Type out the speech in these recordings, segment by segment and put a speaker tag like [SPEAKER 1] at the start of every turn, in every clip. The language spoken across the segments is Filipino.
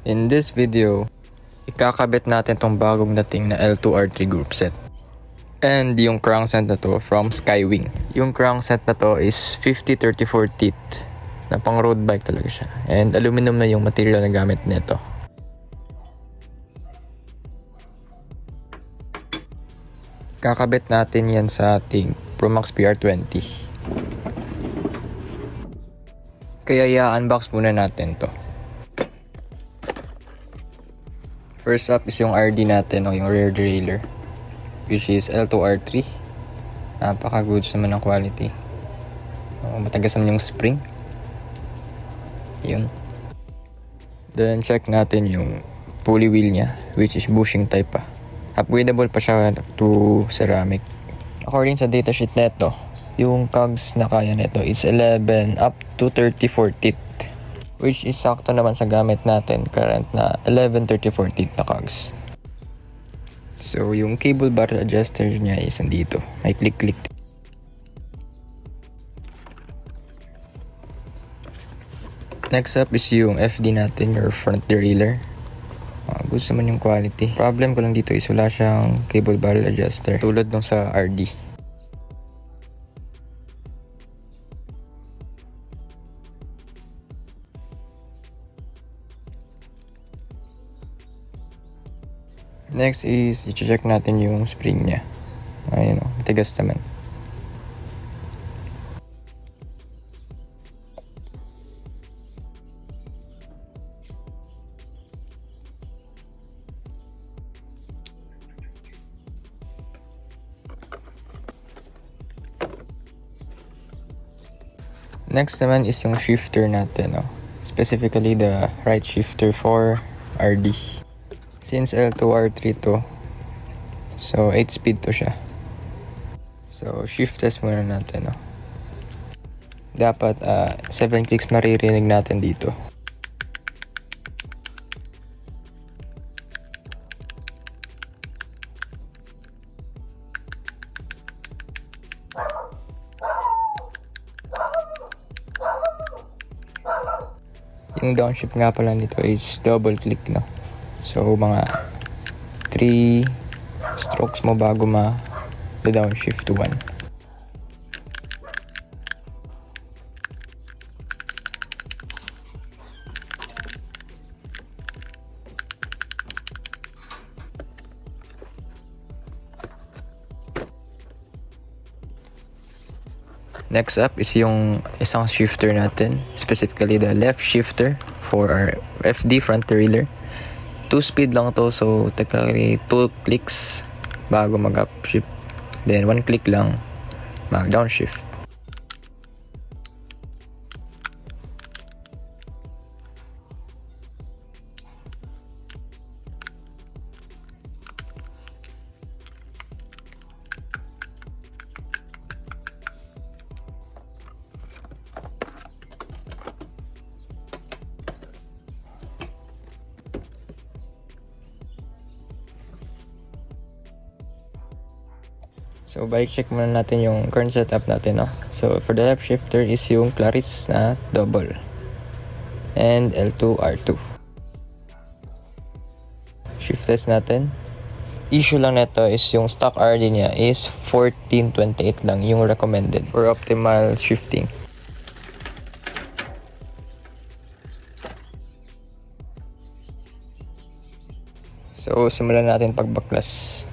[SPEAKER 1] In this video, ikakabit natin tong bagong dating na L2R3 group set. And yung crankset na to from Skywing. Yung crankset na to is 50-34 teeth. Na pang road bike talaga siya. And aluminum na yung material na gamit nito. Kakabit natin yan sa ating Promax PR20. Kaya i-unbox muna natin to. First up is yung RD natin, yung rear derailleur, which is L2R3. Napaka-goods naman ng quality. Matagas naman yung spring. Yun. Then check natin yung pulley wheel niya, which is bushing type pa. Upgradable pa siya to ceramic. According sa datasheet neto, yung cogs na kaya neto is 11 up to 34 teeth. Which is sakto naman sa gamit natin, current na 11-34 teeth na cogs. So yung cable bar adjuster niya is nandito. May click-click. Next up is yung FD natin, your front derailleur. Gusto naman yung quality. Problem ko lang dito is wala siyang cable bar adjuster tulad nung sa RD. Next is i-check natin yung spring niya. Ayun o, matigas naman. Next naman is yung shifter natin, specifically the right shifter for RD. Since L2R3 to, so 8 speed to siya. So shift test muna natin. Dapat 7 clicks maririnig natin dito. Yung downshift nga pala nito is double click, So mga 3 strokes mo bago ma-downshift to 1. Next up is yung isang shifter natin, specifically the left shifter for our FD front derailleur. 2-speed lang to, so technically 2 clicks bago mag-upshift. Then 1 click lang mag-downshift. So bike check muna natin yung current setup natin, So for the left shifter is yung Claris na double and L2R2. Shift test natin. Issue lang nito is yung stock RD niya is 1428 lang yung recommended for optimal shifting. So simulan natin pagbaklas.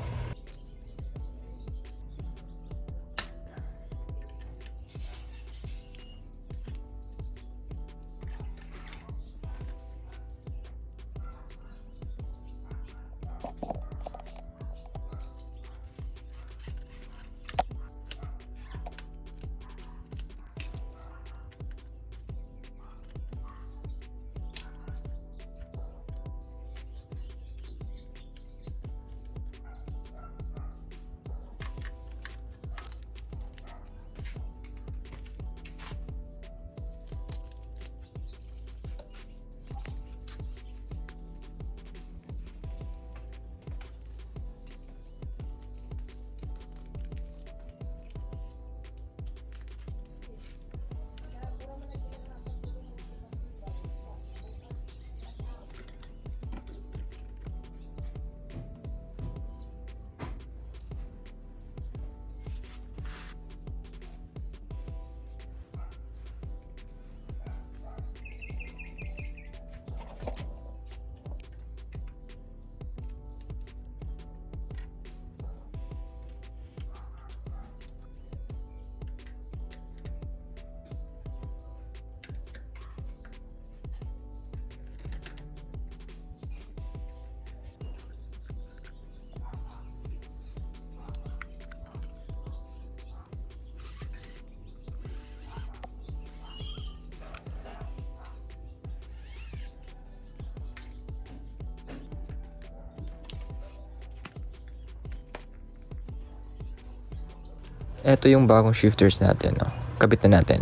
[SPEAKER 1] Ito yung bagong shifters natin. No? Kabit na natin.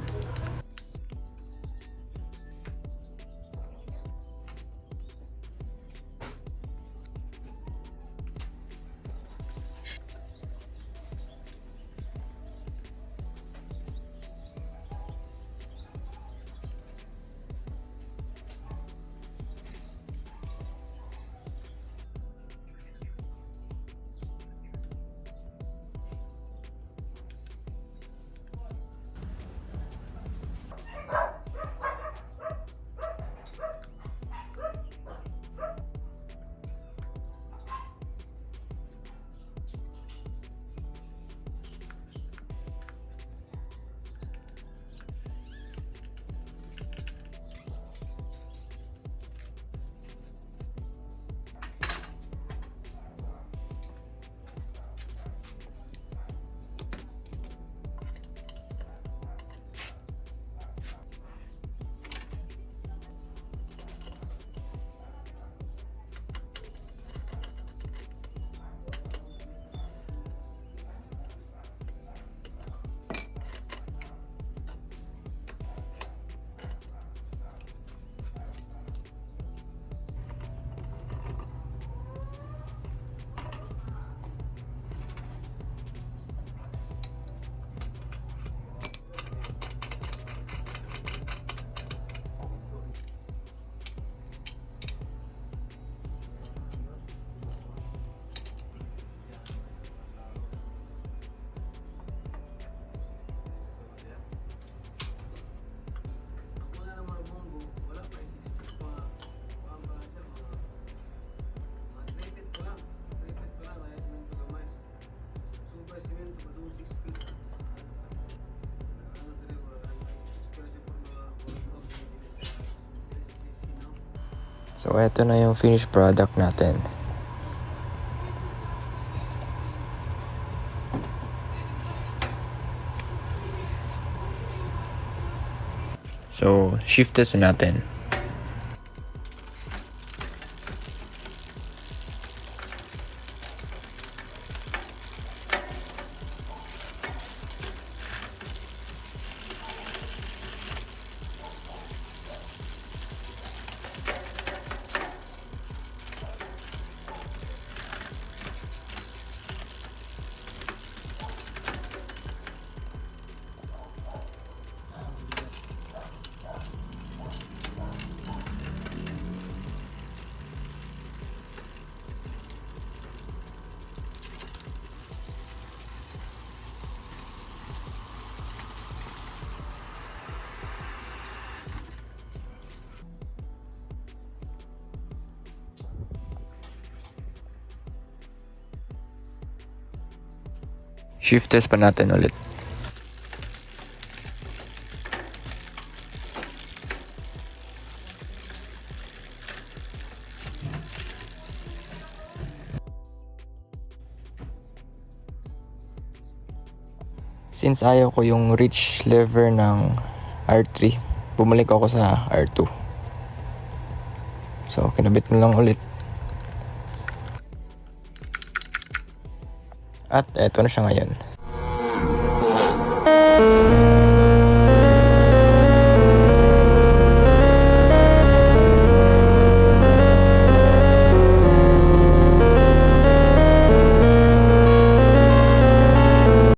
[SPEAKER 1] So, ito na yung finished product natin. So, shift test natin. Shift test pa natin ulit. Since ayaw ko yung reach lever ng R3, bumalik ako sa R2. So, kinabit ko lang ulit. At eto na siya ngayon.